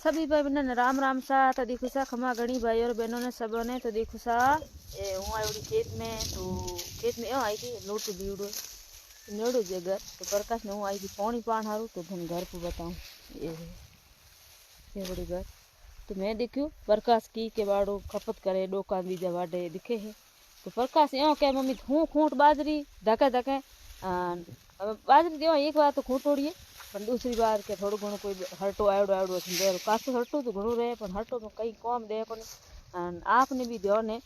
सभी भाई बहनों ने राम राम सा। तो देखो सा खमा घनी भाई और बहनों ने सबों ने तो देखो सा हूँ आई खेत में। तो खेत में आई थी लोट बीड़ो नेड़ो जगह तो प्रकाश ने हूँ आई थी पानी पान हारू। तो धन घर को बताऊँ ये बड़ी घर। तो मैं देखूँ प्रकाश की के बाड़ो खपत करे डोका बीजा वाडे दिखे है। तो प्रकाश यो कहे मम्मी हूँ खूंट बाजरी धके धके बाजरी दो एक बार तो खूंट तोड़िए पर दूसरी बार के थोड़ा घणो कोई हटो आवड़ो आवड़ो दे कासो हटो तो घणो रहे पर हटो में कई कम दे को आपने भी ध्यान है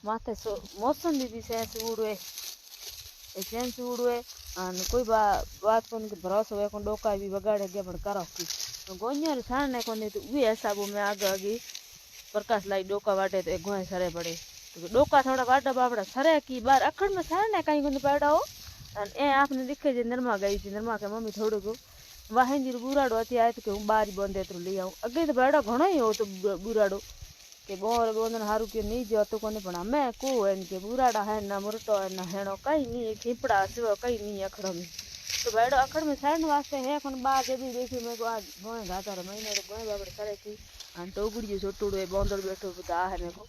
माथे मौसम भी सेंस उड़े सेंस उड़े कोई बात को भरोसा हुए को डोका भी बगाड़े गया पर करो की तो गोनियर छाने को तो वे हिसाबों में आगे आगे प्रकाश लाई डोका वाटे तो एक गोए सरे पड़े तो डोका थोड़ा वाटा बापड़ा सरे की बार अखड़ में छाने कहीं को पैड़ा हो ए आपने दिखे जे नरमा गई थी नरमा के मम्मी थोड़ो को वाहन जी बुराड़ो अति आए तो कि हूँ बारी बंदे तो ले आऊँ अगे तो बेड़ा घणो ही हो तो बुराड़ो के बोर बोंदन हारू के नहीं जो तो कोने पण हमें को है के बुराड़ा है ना मुरटो है ना हेणो कई नहीं खीपड़ा सिवा कई नहीं अखड़ में तो बेड़ो अखड़ में छाड़ने वास्ते है पण बा जे भी देखी मैं को आज गोए घाटा महीने तो गोए बाबड़ करे की अन टोगड़ी छोटूड़ो है बोंदड़ बैठो बता है मेरे को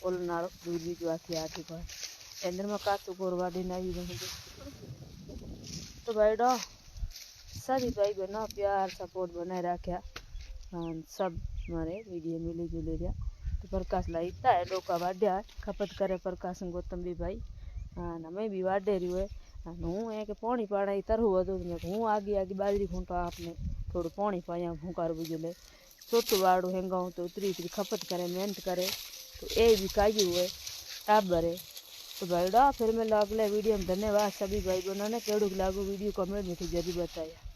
ओलनारो दूध भी जो आती आती पर अंदर में काचू कोरवा दिन आई रही तो बेड़ो सभी भाई बहनों प्यार सपोर्ट बनाए रखा सब मारे वीडियो मिली जुली रहा। तो प्रकाश ला इतना है डोका वाड्या खपत करे प्रकाश गौतम भी भाई हाँ मैं भी वाडे रही है हूँ है कि पानी पाड़ा तरह वो हूँ आगे आगे बाजरी खूंटो आपने थोड़ा पानी पाया भूकार बुझले छोटू वाड़ो हेंगाऊँ तो उतरी उतरी खपत करे मेहनत करे तो ये भी कायू हुए टाबर है। तो भाईडा फिर मैं अगले वीडियो में धन्यवाद सभी भाई बहनों ने केड़ू लागू वीडियो कमेंट में जरूर बताया।